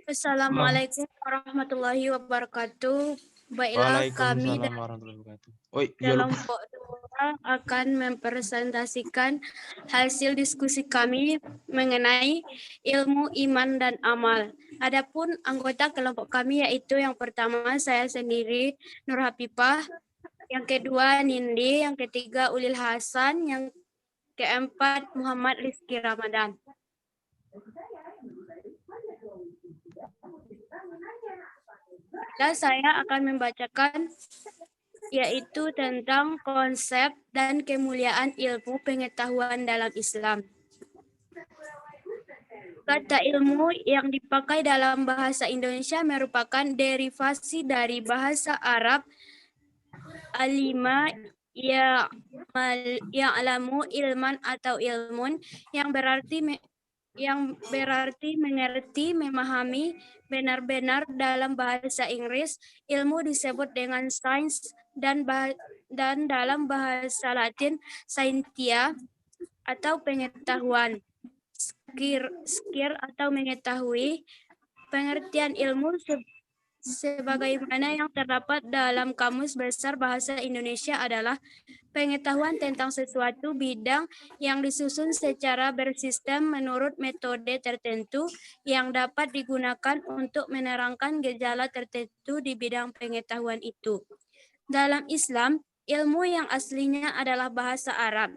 Assalamualaikum warahmatullahi wabarakatuh. Baiklah, kami Waalaikumsalam warahmatullahi wabarakatuh. Oh iya dalam lupa. kelompok 2 akan mempresentasikan hasil diskusi kami mengenai ilmu iman dan amal. Adapun anggota kelompok kami yaitu yang pertama saya sendiri Nur Hafifah, yang kedua Nindi, yang ketiga Ulil Hasan, yang keempat Muhammad Rizky Ramadan. Saya akan membacakan yaitu tentang konsep dan kemuliaan ilmu pengetahuan dalam Islam. Kata ilmu yang dipakai dalam bahasa Indonesia merupakan derivasi dari bahasa Arab alima ya'lamu ilman atau ilmun yang berarti mengerti, memahami. Benar-benar dalam bahasa Inggris, ilmu disebut dengan sains dan dalam bahasa Latin, scientia atau pengetahuan. Skir atau mengetahui. Pengertian ilmu sebagaimana yang terdapat dalam Kamus Besar Bahasa Indonesia adalah pengetahuan tentang sesuatu bidang yang disusun secara bersistem menurut metode tertentu yang dapat digunakan untuk menerangkan gejala tertentu di bidang pengetahuan itu. Dalam Islam, ilmu yang aslinya adalah bahasa Arab,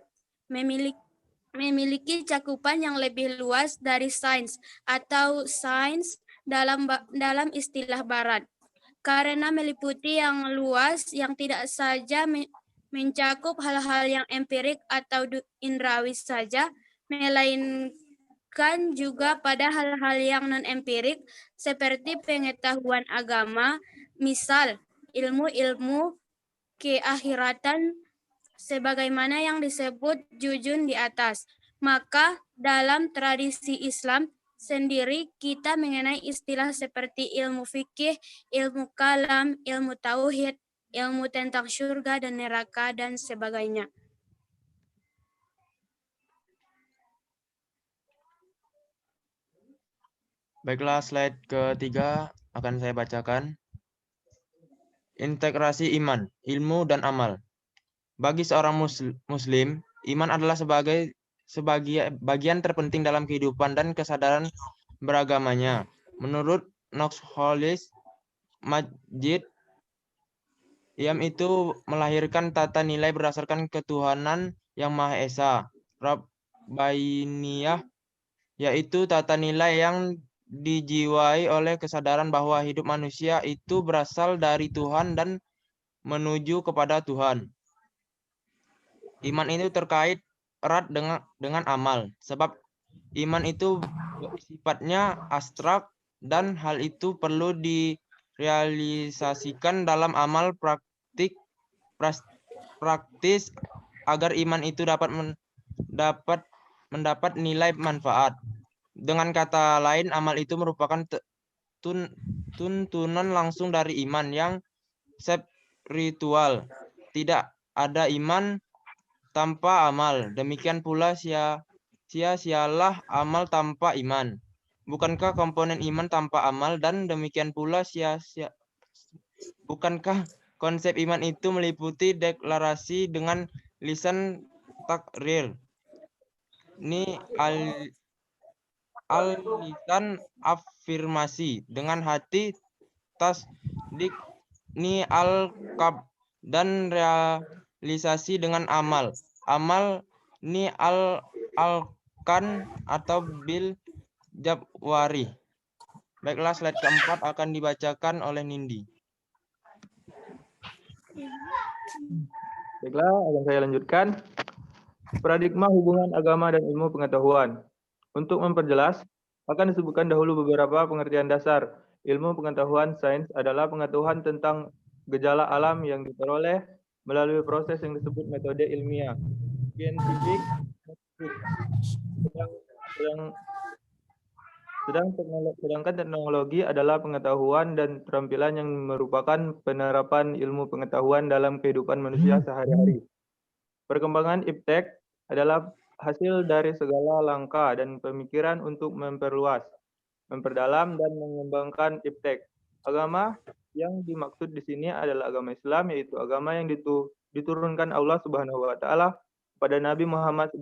memiliki cakupan yang lebih luas dari sains atau sains dalam istilah Barat, karena meliputi yang luas yang tidak saja mencakup hal-hal yang empirik atau indrawi saja, melainkan juga pada hal-hal yang non-empirik seperti pengetahuan agama, misal ilmu-ilmu keakhiratan sebagaimana yang disebut jujun di atas. Maka dalam tradisi Islam sendiri kita mengenai istilah seperti ilmu fikih, ilmu kalam, ilmu tauhid, ilmu tentang surga dan neraka, dan sebagainya. Baiklah, slide ketiga akan saya bacakan. Integrasi iman, ilmu, dan amal. Bagi seorang muslim, iman adalah bagian terpenting dalam kehidupan dan kesadaran beragamanya. Menurut Knox Hollis Majid, Iam itu melahirkan tata nilai berdasarkan ketuhanan yang Maha Esa. Rabbainiyah, yaitu tata nilai yang dijiwai oleh kesadaran bahwa hidup manusia itu berasal dari Tuhan dan menuju kepada Tuhan. Iman itu terkait erat dengan amal, sebab iman itu sifatnya abstrak dan hal itu perlu direalisasikan dalam amal praktis agar iman itu dapat mendapat nilai manfaat. Dengan kata lain, amal itu merupakan tuntunan langsung dari iman yang spiritual. Tidak ada iman tanpa amal. Demikian pula sia-sialah amal tanpa iman. Bukankah komponen iman tanpa amal dan demikian pula bukankah konsep iman itu meliputi deklarasi dengan lisan takrir? Ini lisan afirmasi, dengan hati tasdik, ni al-qab, dan realisasi dengan amal. Amal ni al-kan atau bil jabwari. Baiklah, slide keempat akan dibacakan oleh Nindi. Baiklah, akan saya lanjutkan. Paradigma hubungan agama dan ilmu pengetahuan. Untuk memperjelas, akan disebutkan dahulu beberapa pengertian dasar. Ilmu pengetahuan sains adalah pengetahuan tentang gejala alam yang diperoleh melalui proses yang disebut metode ilmiah. Scientific sedangkan teknologi adalah pengetahuan dan keterampilan yang merupakan penerapan ilmu pengetahuan dalam kehidupan manusia sehari-hari. Perkembangan iptek adalah hasil dari segala langkah dan pemikiran untuk memperluas, memperdalam dan mengembangkan iptek. Agama yang dimaksud di sini adalah agama Islam, yaitu agama yang diturunkan Allah Subhanahu wa taala kepada Nabi Muhammad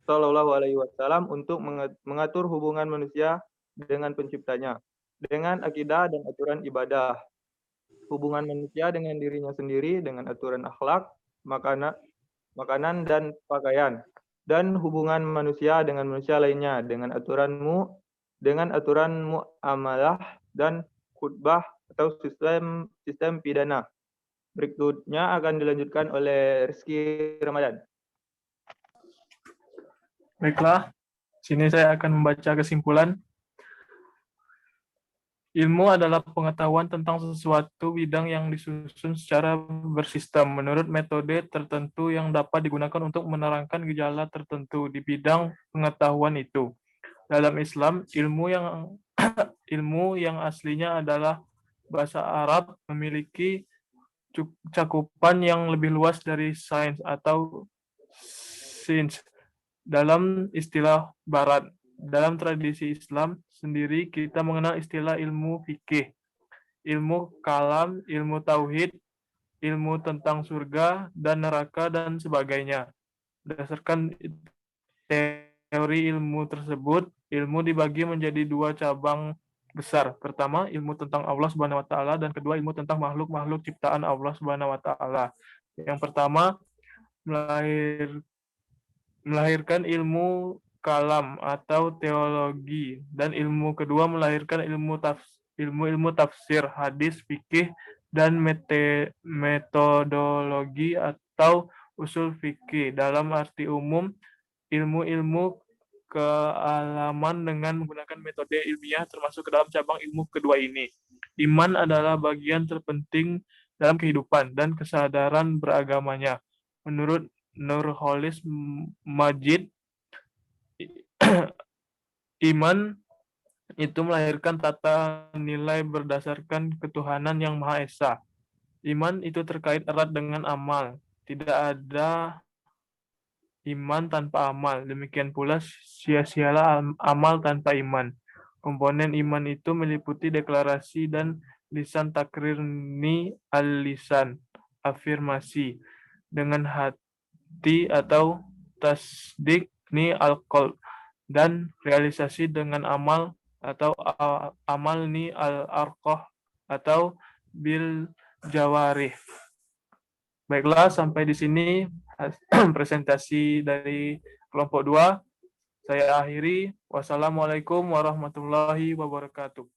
Sallallahu alaihi wasallam untuk mengatur hubungan manusia dengan penciptanya, dengan akidah dan aturan ibadah, hubungan manusia dengan dirinya sendiri dengan aturan akhlak, makanan dan pakaian, dan hubungan manusia dengan manusia lainnya dengan aturan muamalah dan khutbah atau sistem pidana. Berikutnya akan dilanjutkan oleh Rizky Ramadan. Baiklah, sini saya akan membaca kesimpulan. Ilmu adalah pengetahuan tentang sesuatu bidang yang disusun secara bersistem menurut metode tertentu yang dapat digunakan untuk menerangkan gejala tertentu di bidang pengetahuan itu. Dalam Islam, ilmu yang aslinya adalah bahasa Arab memiliki cakupan yang lebih luas dari sains atau sains dalam istilah Barat. Dalam tradisi Islam sendiri kita mengenal istilah ilmu fikih, ilmu kalam, ilmu tauhid, ilmu tentang surga dan neraka dan sebagainya. Berdasarkan teori ilmu tersebut, ilmu dibagi menjadi dua cabang besar. Pertama, ilmu tentang Allah Subhanahu wa taala dan kedua ilmu tentang makhluk-makhluk ciptaan Allah Subhanahu wa taala. Yang pertama melahirkan ilmu kalam atau teologi, dan ilmu kedua melahirkan ilmu tafsir, hadis, fikih, dan metodologi atau usul fikih. Dalam arti umum, ilmu-ilmu kealaman dengan menggunakan metode ilmiah termasuk ke dalam cabang ilmu kedua ini. Iman adalah bagian terpenting dalam kehidupan dan kesadaran beragamanya. Menurut Nurholis Majid, iman itu melahirkan tata nilai berdasarkan ketuhanan yang Maha Esa. Iman itu terkait erat dengan amal. Tidak ada iman tanpa amal. Demikian pula sia-sialah amal tanpa iman. Komponen iman itu meliputi deklarasi dan lisan takrir ni al-lisan, afirmasi dengan hati atau tasdik ni al-qalb, dan realisasi dengan amal atau amal ni al-arqah atau bil jawarih. Baiklah, sampai di sini presentasi dari kelompok 2. Saya akhiri. Wassalamualaikum warahmatullahi wabarakatuh.